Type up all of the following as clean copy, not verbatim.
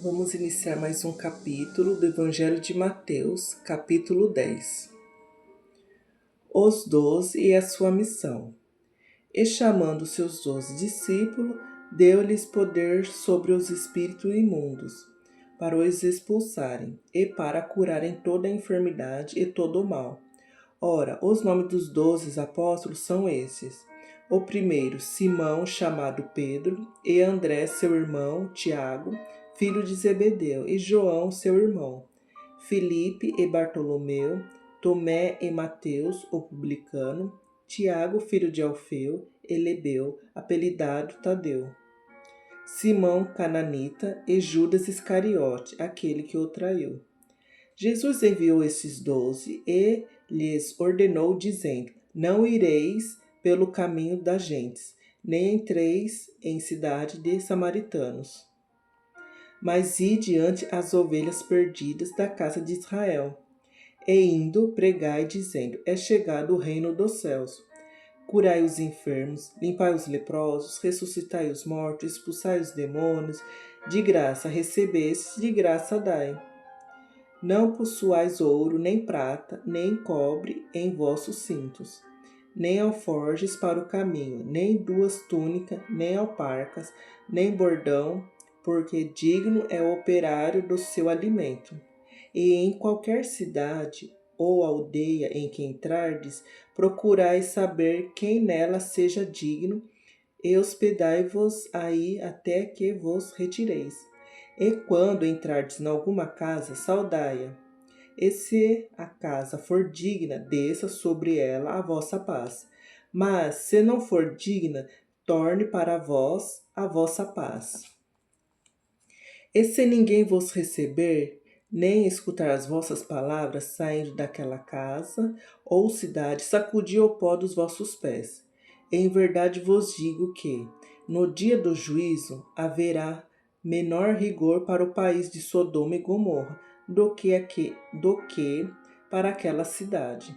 Vamos iniciar mais um capítulo do Evangelho de Mateus, capítulo 10. Os 12 e a sua missão. E chamando seus 12 discípulos, deu-lhes poder sobre os espíritos imundos, para os expulsarem, e para curarem toda a enfermidade e todo o mal. Ora, os nomes dos 12 apóstolos são estes. O primeiro, Simão, chamado Pedro, e André, seu irmão, Tiago, filho de Zebedeu, e João, seu irmão, Filipe e Bartolomeu, Tomé e Mateus, o publicano, Tiago, filho de Alfeu, e Lebeu, apelidado Tadeu, Simão cananita e Judas Iscariote, aquele que o traiu. Jesus enviou esses 12 e lhes ordenou, dizendo: Não ireis pelo caminho das gentes, nem entreis em cidade de samaritanos, mas ide ante as ovelhas perdidas da casa de Israel. E indo, pregai, dizendo: É chegado o reino dos céus. Curai os enfermos, limpai os leprosos, ressuscitai os mortos, expulsai os demônios. De graça recebestes, de graça dai. Não possuais ouro, nem prata, nem cobre em vossos cintos, nem alforjes para o caminho, nem 2 túnicas, nem alparcas, nem bordão, porque digno é o operário do seu alimento. E em qualquer cidade ou aldeia em que entrardes, procurai saber quem nela seja digno, e hospedai-vos aí até que vos retireis. E quando entrardes em alguma casa, saudai-a. E se a casa for digna, desça sobre ela a vossa paz. Mas, se não for digna, torne para vós a vossa paz. E se ninguém vos receber, nem escutar as vossas palavras saindo daquela casa ou cidade, sacudi o pó dos vossos pés. Em verdade vos digo que, no dia do juízo, haverá menor rigor para o país de Sodoma e Gomorra do que para aquela cidade.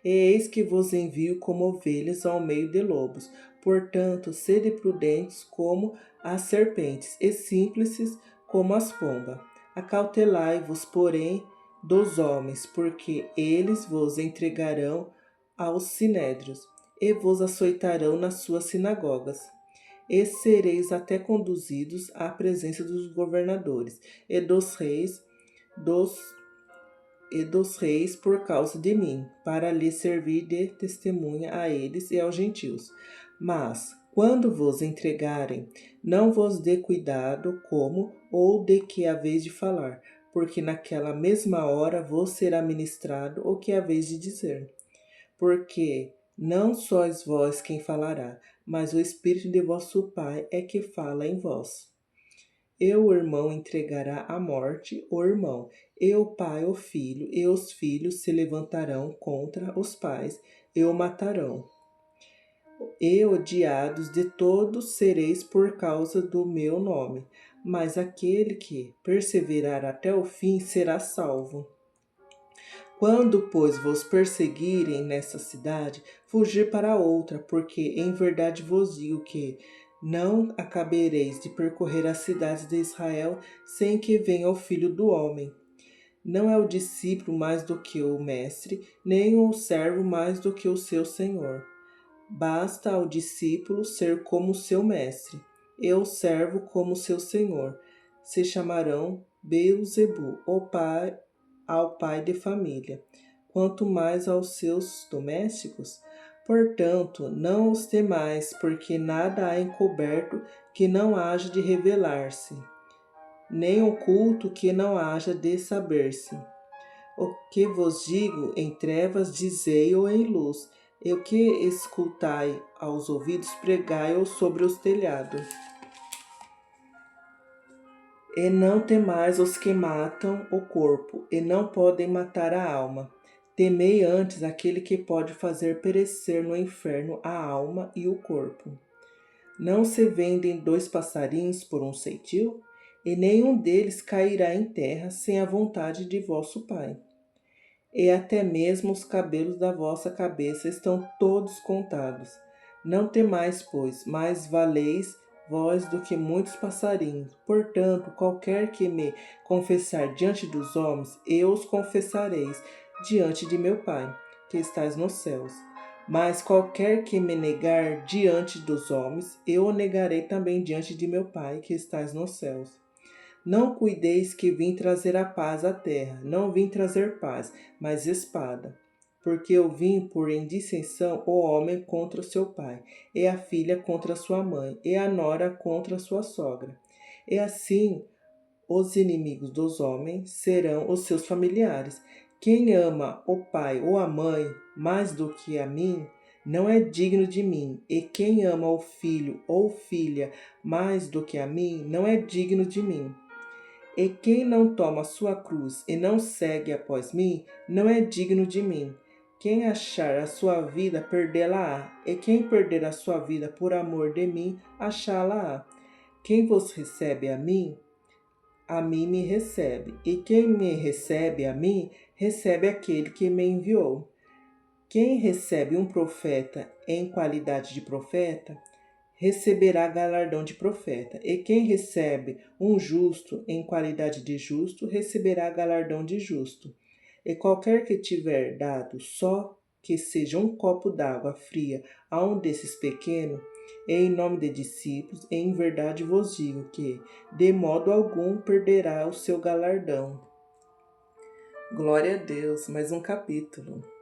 E eis que vos envio como ovelhas ao meio de lobos. Portanto, sede prudentes como as serpentes e simples como as pombas. Acautelai-vos, porém, dos homens, porque eles vos entregarão aos sinédrios e vos açoitarão nas suas sinagogas. E sereis até conduzidos à presença dos governadores e dos reis por causa de mim, para lhes servir de testemunha a eles e aos gentios. Mas, quando vos entregarem, não vos dê cuidado como ou de que haveis de falar, porque naquela mesma hora vos será ministrado o que haveis de dizer. Porque não sois vós quem falará, mas o Espírito de vosso Pai é que fala em vós. E o irmão entregará à morte o irmão, e o pai o filho, e os filhos se levantarão contra os pais e o matarão. E odiados de todos sereis por causa do meu nome, mas aquele que perseverar até o fim será salvo. Quando, pois, vos perseguirem nessa cidade, fugir para outra, porque em verdade vos digo que não acabareis de percorrer as cidades de Israel sem que venha o Filho do Homem. Não é o discípulo mais do que o mestre, nem o servo mais do que o seu senhor. Basta ao discípulo ser como seu mestre, e o servo como seu senhor. Se chamarão Beelzebu, ao pai de família, quanto mais aos seus domésticos. Portanto, não os temais, porque nada há encoberto que não haja de revelar-se, nem oculto que não haja de saber-se. O que vos digo em trevas, dizei-o em luz, e o que escutai aos ouvidos, pregai-o sobre os telhados. E não temais os que matam o corpo, e não podem matar a alma. Temei antes aquele que pode fazer perecer no inferno a alma e o corpo. Não se vendem 2 passarinhos por um ceitil? E nenhum deles cairá em terra sem a vontade de vosso Pai. E até mesmo os cabelos da vossa cabeça estão todos contados. Não temais, pois, mais valeis voz do que muitos passarinhos. Portanto, qualquer que me confessar diante dos homens, eu os confessareis diante de meu Pai, que estás nos céus. Mas qualquer que me negar diante dos homens, eu o negarei também diante de meu Pai, que estás nos céus. Não cuideis que vim trazer a paz à terra. Não vim trazer paz, mas espada. Porque eu vim por indissensão o homem contra o seu pai, e a filha contra a sua mãe, e a nora contra a sua sogra. E assim os inimigos dos homens serão os seus familiares. Quem ama o pai ou a mãe mais do que a mim, não é digno de mim. E quem ama o filho ou filha mais do que a mim, não é digno de mim. E quem não toma sua cruz e não segue após mim, não é digno de mim. Quem achar a sua vida, perdê-la-á, e quem perder a sua vida por amor de mim, achá-la-á. Quem vos recebe a mim me recebe, e quem me recebe a mim, recebe aquele que me enviou. Quem recebe um profeta em qualidade de profeta, receberá galardão de profeta, e quem recebe um justo em qualidade de justo, receberá galardão de justo. E qualquer que tiver dado só que seja um copo d'água fria a um desses pequenos, em nome de discípulos, em verdade vos digo que, de modo algum, perderá o seu galardão. Glória a Deus, mais um capítulo.